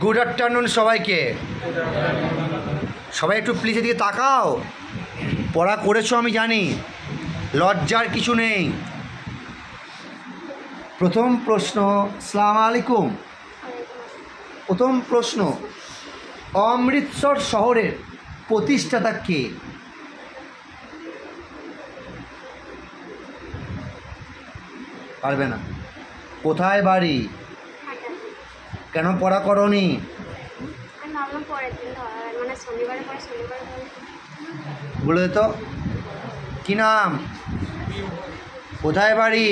Good afternoon সবাইকে। সবাই একটু প্লিজ এদিকে তাকাও। পড়া করেছো আমি জানি, লজ্জার কিছু নেই। প্রথম প্রশ্ন, আসসালামু আলাইকুম। প্রথম প্রশ্ন, অমৃতসর শহরের প্রতিষ্ঠাতা কে? পারবে না। কোথায় বাড়ি? কেন পড়া করনি? বলে তো কি নাম, কোথায় বাড়ি?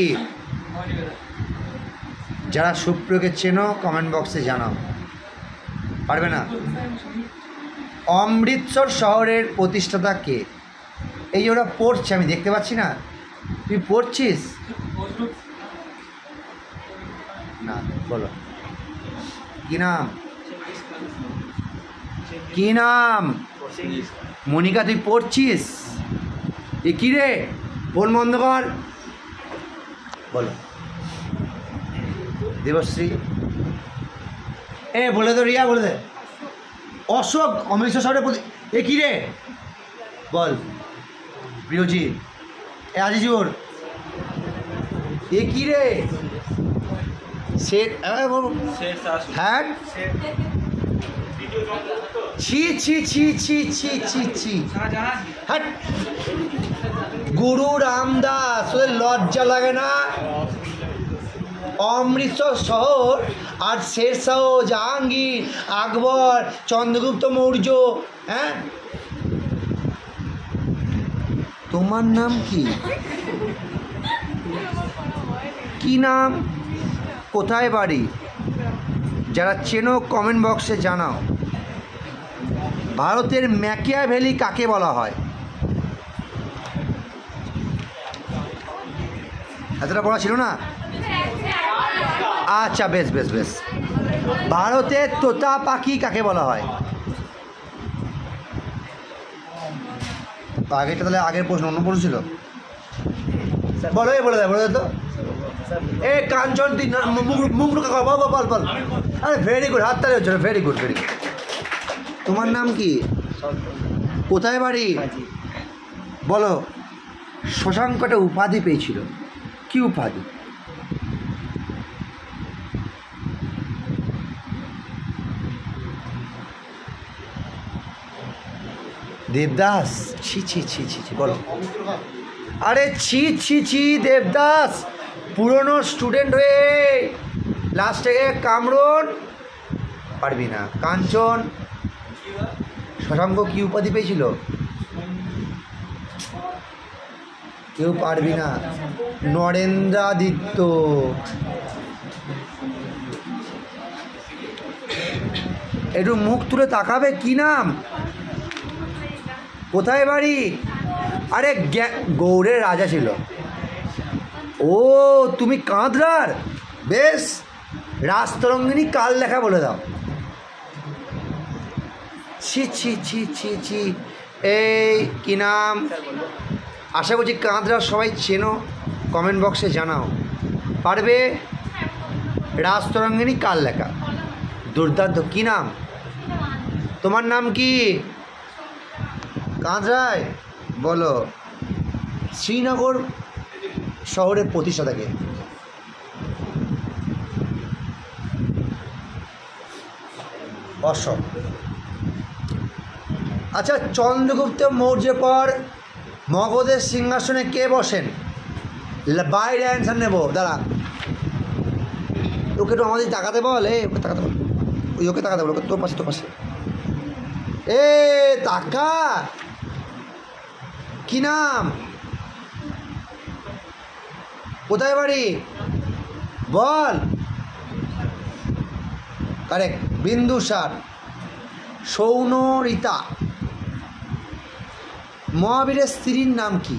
যারা সুপ্রিয়কে চেনো কমেন্ট বক্সে জানাও। পারবে না। অমৃতসর শহরের প্রতিষ্ঠাতা কে? এই যে ওরা পড়ছে, আমি দেখতে পাচ্ছি না। তুই পড়ছিস না? বলো কি নাম? কি নাম? মনিকা, তুই পড়ছিস? এ কি রে, ফোন বন্ধ কর। বলো। দেবশ্রী। বলে তো রিয়া, বলে দে। অশোক, অমৃতসর শহরের প্রতি। এ কি রে, বল। প্রিয়জি। আজিজুর। এ কি রে, হ্যাঁ। ছি ছি ছি ছি ছি ছি ছি। হ্যাঁ, গুরু রামদাস, ওদের লজ্জা লাগে না? অমৃতসর শহর আর শেরশাহ, জাহাঙ্গীর, আকবর, চন্দ্রগুপ্ত মৌর্য। হ্যাঁ, তোমার নাম কি? কি নাম? কোথায় বাড়ি? যারা চেনো কমেন্ট বক্সে জানাও। ভারতের ম্যাকিয়াভেলি কাকে বলা হয়? এতটা পড়া ছিল না? আচ্ছা, বেশ বেশ বেশ। ভারতের তোতা পাখি কাকে বলা হয়? আগেটা তাহলে আগের প্রশ্ন, অন্য প্রশ্ন ছিল। বলো, বলে দেয়, বলে দে তো। কাঞ্চন, তুই মুখ কাকা, বল বল বল। আরে ভেরি গুড, হাত তালে হচ্ছে, ভেরি গুড ভেরি গুড। তোমার নাম কি? কোথায় বাড়ি? বলো। শশাঙ্ক একটা উপাধি পেয়েছিল, কি উপাধি? দেবদাস। ছি ছি ছি ছি ছি, বলো। আরে ছি ছি ছি, দেবদাস পুরনো স্টুডেন্ট হয়ে লাস্টে কামরুন। পারবি না। কাঞ্চন। শশাঙ্ক কি উপাধি পেয়েছিল? কেউ পারবি না। নরেন্দ্রাদিত্য। একটু মুখ তুলে তাকাবে, কি নাম? কোথায় বাড়ি? আরে গৌড়ের রাজা ছিল। ও, তুমি কাঁদরার। বেশ, রাজতরঙ্গিনী কাল লেখা বলে দাও। ছি ছি ছি ছি ছি। এই কি নাম? আশা করছি কাঁদরার সবাই চেনো, কমেন্ট বক্সে জানাও। পারবে? রাজতরঙ্গিনী কাল লেখা, দুর্দান্ত। কি নাম? তোমার নাম কি? কাঁদরায়। বলো। শ্রীনগর শহরের প্রতিষ্ঠাতাকে? অশোক। আচ্ছা, চন্দ্রগুপ্ত মৌর্যের পর মগধের সিংহাসনে কে বসেন? বাইরে অ্যান্সার নেবো, দাঁড়া। ওকে একটু আমাদের তাকাতে বল। ওকে তাকাতে বল, ওকে তাকাতে বল। তোর পাশে, তোর পাশে। তাকা। কি নাম? কোথায় বাড়ি? বল। কারেক্ট। বিন্দুসার। সৌনরিতা। মহাবীরের স্ত্রীর নাম কি?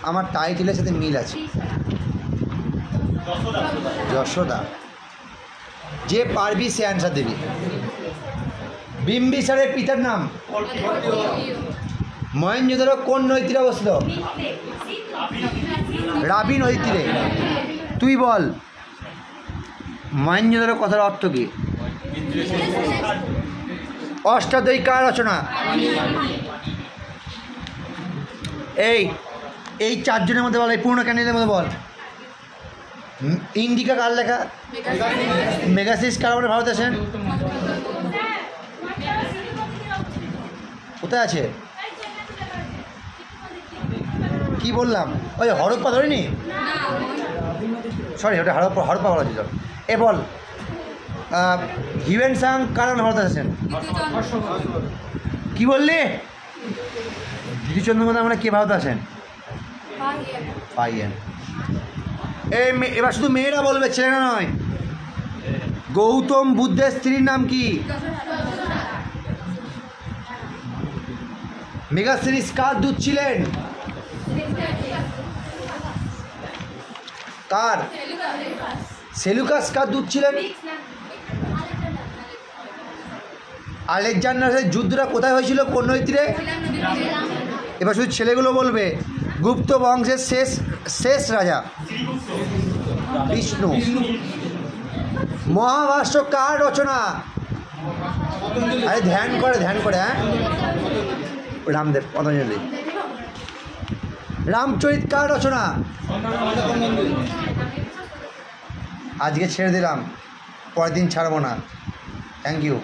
আমার টাইটেলের সাথে মিল আছে। যশোদা। যে পারবি সে অ্যান্সার দেবি। বিম্বিসারের পিতার নাম? মহেঞ্জোদারো কোন নদীর তীরে অবস্থিত? রাবি নদীর তীরে। তুই বল। মহেঞ্জোদারো কথার অর্থ কি? অষ্টাধ্যায়ী কার রচনা? এই চারজনের মধ্যে বল, এই পূর্ণ ক্যান্ডিডেটের মধ্যে বল। ইন্ডিকা কার লেখা? মেগাসিস কার আমাদের ভারতে আছেন? কোথায় আছে? কি বললাম? ওই হরপ্পা ধরিনি, সরি ওটা হরপ্পা বলা ছিল। এ বল, হিউয়েন সাং কার ভারতে আছেন? কি বললি? দ্বিতীয়চন্দ্র আমরা কে ভারতে আছেন? পাইয়েন। এবার শুধু মেয়েরা বলবে, ছেলেরা নয়। গৌতম বুদ্ধের স্ত্রীর নাম কি? মেগাসিনিস কার দূত ছিলেন? কার? সেলুকাস কার দূত ছিলেন? আলেকজান্ডারের যুদ্ধটা কোথায় হয়েছিল? কোন নদীতে? এবার শুধু ছেলেগুলো বলবে। গুপ্ত বংশের শেষ রাজা বিষ্ণু। মহাভাষ্য কার রচনা? আরে ধ্যান করে হ্যাঁ, রামদেব, পতঞ্জলি। রামচরিত কার রচনা? আজকে ছেড়ে দিলাম, পরের দিন ছাড়বো না। Thank you.